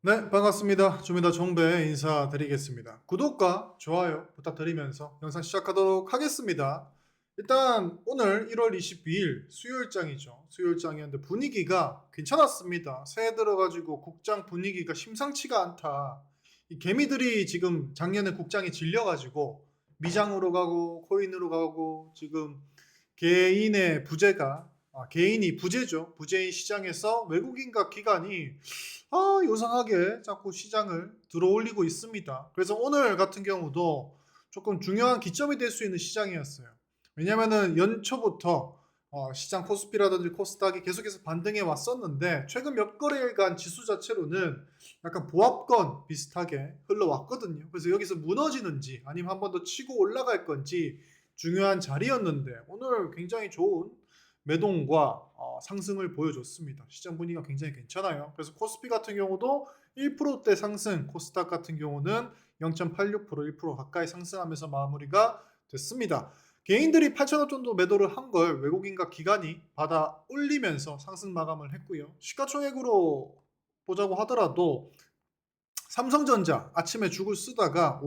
네, 반갑습니다. 주미더 정배 인사드리겠습니다. 구독과 좋아요 부탁드리면서 영상 시작하도록 하겠습니다. 일단 오늘 1월 22일 수요일장이죠. 수요일장이었는데 분위기가 괜찮았습니다. 새해 들어가지고 국장 분위기가 심상치가 않다. 이 개미들이 지금 작년에 국장이 질려가지고 미장으로 가고 코인으로 가고 지금 개인의 부재가 개인이 부재죠. 부재인 시장에서 외국인과 기관이 요상하게 자꾸 시장을 들어올리고 있습니다. 그래서 오늘 같은 경우도 조금 중요한 기점이 될 수 있는 시장이었어요. 왜냐면은 연초부터 시장 코스피라든지 코스닥이 계속해서 반등해 왔었는데 최근 몇 거래일간 지수 자체로는 약간 보합권 비슷하게 흘러왔거든요. 그래서 여기서 무너지는지 아니면 한 번 더 치고 올라갈 건지 중요한 자리였는데 오늘 굉장히 좋은 매동과 상승을 보여줬습니다. 시장 분위기가 굉장히 괜찮아요. 그래서 코스피 같은 경우도 1%대 상승, 코스닥 같은 경우는 0.86%, 1% 가까이 상승하면서 마무리가 됐습니다. 개인들이 8천원 정도 매도를 한 걸 외국인과 기관이 받아 올리면서 상승 마감을 했고요. 시가총액으로 보자고 하더라도 삼성전자 아침에 죽을 쓰다가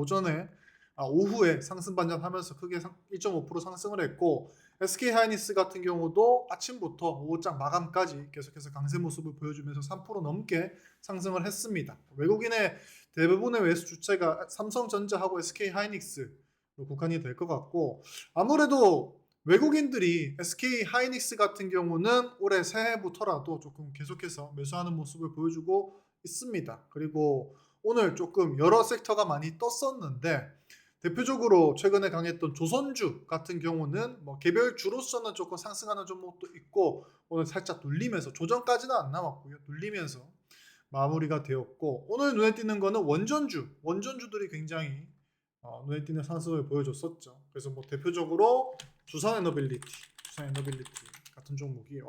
오후에 상승 반전하면서 크게 1.5% 상승을 했고 SK하이닉스 같은 경우도 아침부터 오후장 마감까지 계속해서 강세 모습을 보여주면서 3% 넘게 상승을 했습니다. 외국인의 대부분의 매수 주체가 삼성전자하고 SK하이닉스로 국한이 될 것 같고 아무래도 외국인들이 SK하이닉스 같은 경우는 올해 새해부터라도 조금 계속해서 매수하는 모습을 보여주고 있습니다. 그리고 오늘 조금 여러 섹터가 많이 떴었는데 대표적으로 최근에 강했던 조선주 같은 경우는 뭐 개별 주로서는 조금 상승하는 종목도 있고 오늘 살짝 눌리면서 조정까지는 안 남았고요. 눌리면서 마무리가 되었고 오늘 눈에 띄는 거는 원전주들이 굉장히 눈에 띄는 상승을 보여줬었죠. 그래서 뭐 대표적으로 두산에너빌리티 같은 종목이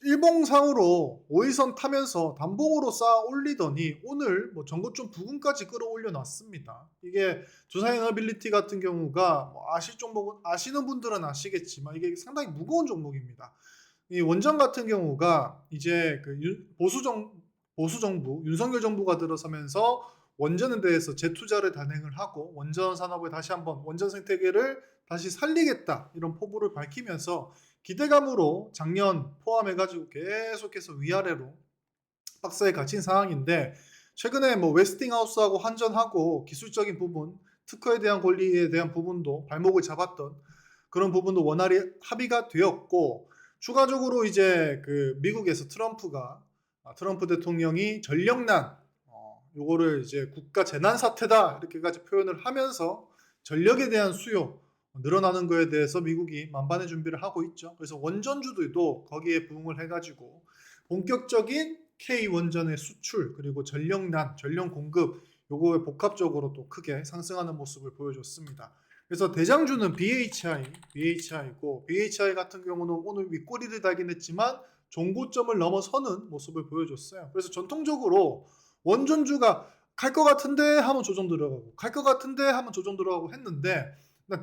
일봉상으로 5일선 타면서 단봉으로 쌓아 올리더니 오늘 뭐 전고점 부근까지 끌어올려 놨습니다. 이게 두산에너빌리티 같은 경우가 뭐 아실 종목은 아시는 분들은 아시겠지만 이게 상당히 무거운 종목입니다. 이 원전 같은 경우가 이제 그 보수 정부 윤석열 정부가 들어서면서 원전에 대해서 재투자를 단행을 하고 원전 산업을 다시 한번 원전 생태계를 다시 살리겠다 이런 포부를 밝히면서 기대감으로 작년 포함해가지고 계속해서 위아래로 박스에 갇힌 상황인데 최근에 뭐 웨스팅하우스하고 환전하고 기술적인 부분, 특허에 대한 권리에 대한 부분도 발목을 잡았던 그런 부분도 원활히 합의가 되었고 추가적으로 이제 그 미국에서 트럼프 대통령이 전력난 요거를 이제 국가 재난 사태다 이렇게까지 표현을 하면서 전력에 대한 수요 늘어나는 거에 대해서 미국이 만반의 준비를 하고 있죠. 그래서 원전주들도 거기에 부응을 해가지고 본격적인 K 원전의 수출 그리고 전력난, 전력 공급 요거에 복합적으로 또 크게 상승하는 모습을 보여줬습니다. 그래서 대장주는 BHI고 BHI 같은 경우는 오늘 윗꼬리를 달긴 했지만 종고점을 넘어서는 모습을 보여줬어요. 그래서 전통적으로 원전주가 갈 것 같은데 하면 조정 들어가고 갈 것 같은데 하면 조정 들어가고 했는데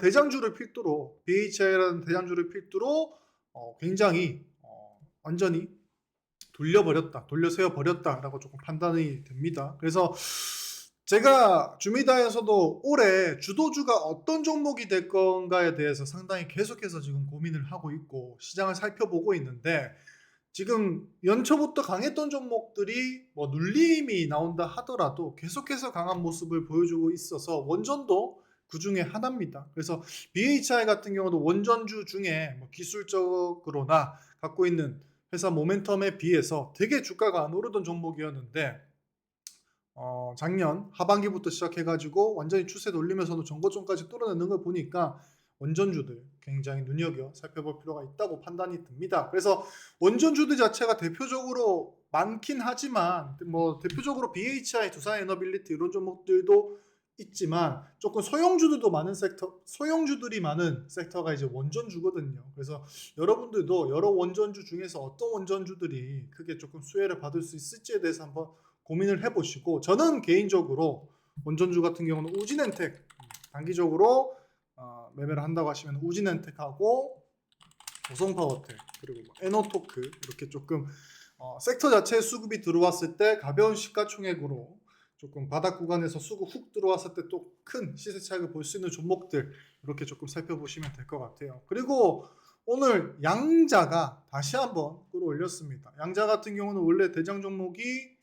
대장주를 필두로 BHI라는 대장주를 필두로 굉장히 완전히 돌려세워 버렸다라고 조금 판단이 됩니다. 그래서 제가 주미다에서도 올해 주도주가 어떤 종목이 될 건가에 대해서 상당히 계속해서 지금 고민을 하고 있고 시장을 살펴보고 있는데 지금 연초부터 강했던 종목들이 뭐 눌림이 나온다 하더라도 계속해서 강한 모습을 보여주고 있어서 원전도 그 중에 하나입니다. 그래서 BHI 같은 경우도 원전주 중에 뭐 기술적으로나 갖고 있는 회사 모멘텀에 비해서 되게 주가가 안 오르던 종목이었는데 작년 하반기부터 시작해가지고 완전히 추세 돌리면서도 전고점까지 뚫어내는 걸 보니까 원전주들 굉장히 눈여겨 살펴볼 필요가 있다고 판단이 듭니다. 그래서 원전주들 자체가 대표적으로 많긴 하지만 뭐 대표적으로 BHI, 두산에너빌리티 이런 종목들도 있지만 조금 소형주들이 많은 섹터가 이제 원전주거든요. 그래서 여러분들도 여러 원전주 중에서 어떤 원전주들이 크게 조금 수혜를 받을 수 있을지에 대해서 한번 고민을 해보시고 저는 개인적으로 원전주 같은 경우는 우진엔텍 단기적으로 매매를 한다고 하시면 우진엔텍하고 조성파워텍 그리고 뭐 에너토크 이렇게 조금 섹터 자체에 수급이 들어왔을 때 가벼운 시가총액으로 조금 바닥 구간에서 수급 훅 들어왔을 때 또 큰 시세 차익을 볼 수 있는 종목들 이렇게 조금 살펴보시면 될 것 같아요. 그리고 오늘 양자가 다시 한번 끌어올렸습니다. 양자 같은 경우는 원래 대장 종목이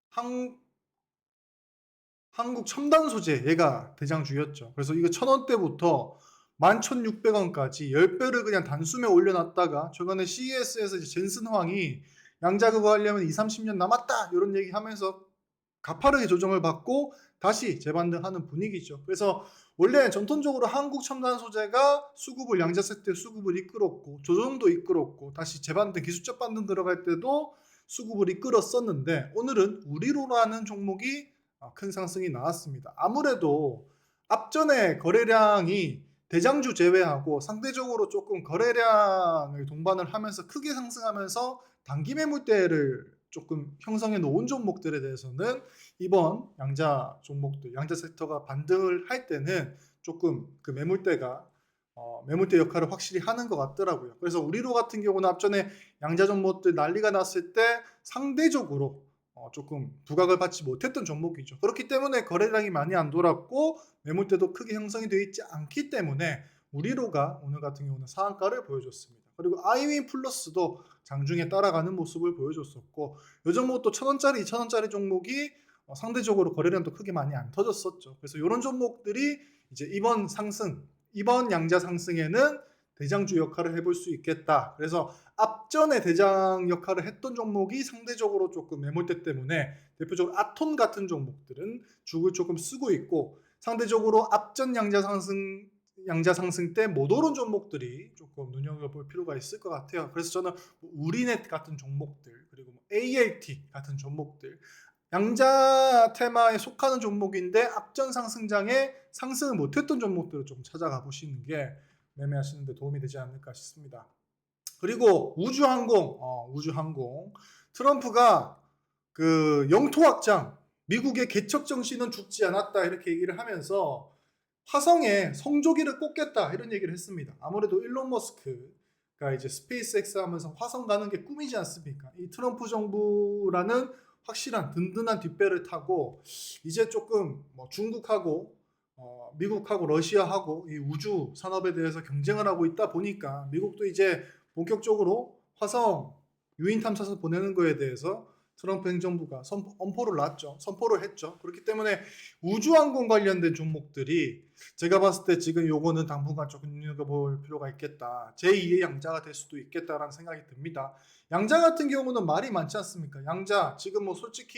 한 한국 첨단 소재 얘가 대장주였죠. 그래서 이거 1,000원대부터 11,600원까지 10배를 그냥 단숨에 올려놨다가 최근에 CES에서 이제 젠슨 황이 양자 그거 하려면 2, 30년 남았다 이런 얘기하면서 가파르게 조정을 받고 다시 재반등하는 분위기죠. 그래서 원래 전통적으로 한국 첨단 소재가 수급을 양자 섹터의 수급을 이끌었고 조정도 이끌었고 다시 재반등 기술적 반등 들어갈 때도 수급을 이끌었었는데 오늘은 우리로라는 종목이 큰 상승이 나왔습니다. 아무래도 앞전에 거래량이 대장주 제외하고 상대적으로 조금 거래량을 동반을 하면서 크게 상승하면서 단기 매물대를 조금 형성해 놓은 종목들에 대해서는 이번 양자 종목들, 양자 섹터가 반등을 할 때는 조금 그 매물대 역할을 확실히 하는 것 같더라고요. 그래서 우리로 같은 경우는 앞전에 양자 종목들 난리가 났을 때 상대적으로 조금 부각을 받지 못했던 종목이죠. 그렇기 때문에 거래량이 많이 안 돌았고 매물대도 크게 형성이 되어 있지 않기 때문에 우리로가 오늘 같은 경우는 상한가를 보여줬습니다. 그리고 아이윈 플러스도 장중에 따라가는 모습을 보여줬었고 이 종목도 1,000원짜리, 2,000원짜리 종목이 상대적으로 거래량도 크게 많이 안 터졌었죠. 그래서 이런 종목들이 이제 이번 양자 상승에는 대장주 역할을 해볼 수 있겠다. 그래서 앞전에 대장 역할을 했던 종목이 상대적으로 조금 매물대 때문에 대표적으로 아톤 같은 종목들은 죽을 조금 쓰고 있고 상대적으로 앞전 양자 상승 때 못 오른 종목들이 조금 눈여겨볼 필요가 있을 것 같아요. 그래서 저는 우리넷 같은 종목들 그리고 ALT 같은 종목들 양자 테마에 속하는 종목인데 앞전 상승장에 상승을 못했던 종목들을 좀 찾아가 보시는 게 매매하시는 데 도움이 되지 않을까 싶습니다. 그리고 우주항공 트럼프가 그 영토 확장 미국의 개척 정신은 죽지 않았다 이렇게 얘기를 하면서 화성에 성조기를 꽂겠다 이런 얘기를 했습니다. 아무래도 일론 머스크가 이제 스페이스X 하면서 화성 가는 게 꿈이지 않습니까? 이 트럼프 정부라는 확실한 든든한 뒷배를 타고 이제 조금 중국하고 미국하고 러시아하고 이 우주 산업에 대해서 경쟁을 하고 있다 보니까 미국도 이제 본격적으로 화성 유인 탐사선 보내는 거에 대해서 트럼프 행정부가 선포를 했죠. 그렇기 때문에 우주항공 관련된 종목들이 제가 봤을 때 지금 요거는 당분간 조금 눈여겨볼 필요가 있겠다. 제2의 양자가 될 수도 있겠다라는 생각이 듭니다. 양자 같은 경우는 말이 많지 않습니까? 양자 지금 뭐 솔직히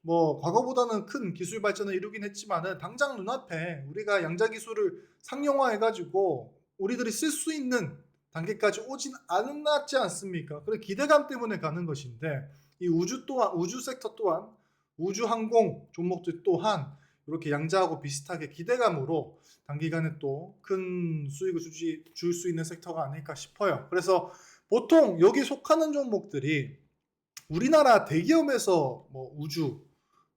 뭐 과거보다는 큰 기술 발전을 이루긴 했지만은 당장 눈앞에 우리가 양자 기술을 상용화해가지고 우리들이 쓸 수 있는 단계까지 오진 않았지 않습니까? 그런 기대감 때문에 가는 것인데 이 우주 섹터 또한 우주 항공 종목들 또한 이렇게 양자하고 비슷하게 기대감으로 단기간에 또 큰 수익을 줄 수 있는 섹터가 아닐까 싶어요. 그래서 보통 여기 속하는 종목들이 우리나라 대기업에서 뭐 우주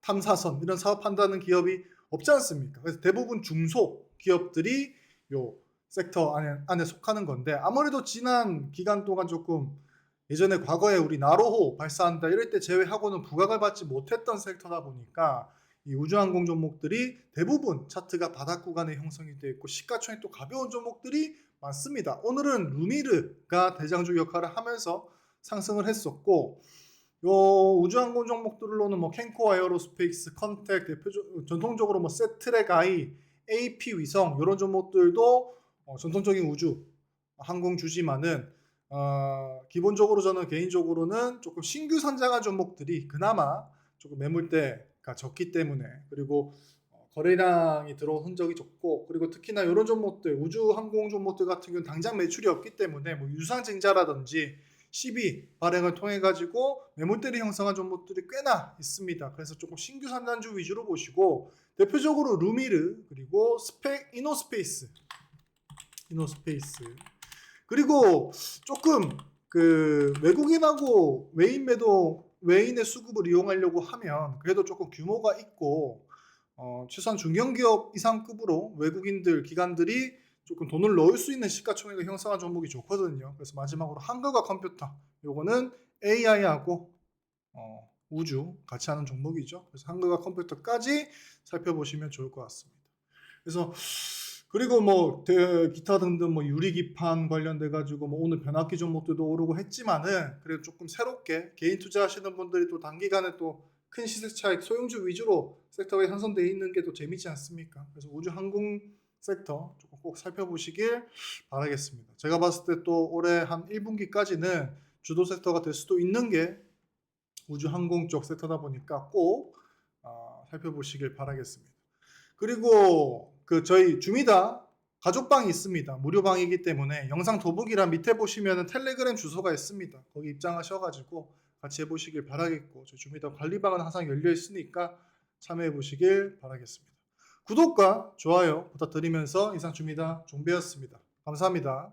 탐사선 이런 사업한다는 기업이 없지 않습니까? 그래서 대부분 중소 기업들이 요 섹터 안에 속하는 건데 아무래도 지난 기간 동안 조금 예전에 과거에 우리 나로호 발사한다 이럴 때 제외하고는 부각을 받지 못했던 섹터다 보니까 이 우주항공 종목들이 대부분 차트가 바닥 구간에 형성이 되어 있고 시가총액도 가벼운 종목들이 많습니다. 오늘은 루미르가 대장주 역할을 하면서 상승을 했었고 요 우주항공 종목들로는 뭐 캔코 에어로스페이스, 컨텍 전통적으로 뭐 세트렉 아이, AP 위성 이런 종목들도 전통적인 우주 항공주지만은 기본적으로 저는 개인적으로는 조금 신규 선장한 종목들이 그나마 조금 매물대가 적기 때문에 그리고 거래량이 들어온 흔적이 적고 그리고 특히나 이런 종목들 우주 항공 종목들 같은 경우는 당장 매출이 없기 때문에 뭐 유상증자라든지 CB 발행을 통해 가지고 매물대를 형성한 종목들이 꽤나 있습니다. 그래서 조금 신규 선단주 위주로 보시고 대표적으로 루미르 그리고 이노스페이스 그리고 조금 그 외국인하고 외인의 수급을 이용하려고 하면 그래도 조금 규모가 있고 최소한 중견기업 이상급으로 외국인들 기관들이 조금 돈을 넣을 수 있는 시가총액을 형성한 종목이 좋거든요. 그래서 마지막으로 한글과 컴퓨터, 요거는 AI하고 우주 같이 하는 종목이죠. 그래서 한글과 컴퓨터까지 살펴보시면 좋을 것 같습니다. 그래서 그리고 뭐 기타 등등 뭐 유리기판 관련돼 가지고 뭐 오늘 변압기 종목들도 오르고 했지만은 그래도 조금 새롭게 개인 투자하시는 분들이 또 단기간에 또 큰 시세 차익 소형주 위주로 섹터가 형성되어 있는 게 또 재밌지 않습니까? 그래서 우주 항공 섹터 조금 꼭 살펴보시길 바라겠습니다. 제가 봤을 때 또 올해 한 1분기까지는 주도 섹터가 될 수도 있는 게 우주 항공 쪽 섹터다 보니까 꼭 살펴보시길 바라겠습니다. 그리고 저희 주미다 가족방이 있습니다. 무료방이기 때문에 영상 더보기란 밑에 보시면 텔레그램 주소가 있습니다. 거기 입장하셔가지고 같이 해보시길 바라겠고, 저희 주미다 관리방은 항상 열려 있으니까 참여해 보시길 바라겠습니다. 구독과 좋아요 부탁드리면서 이상 주미다 종배였습니다. 감사합니다.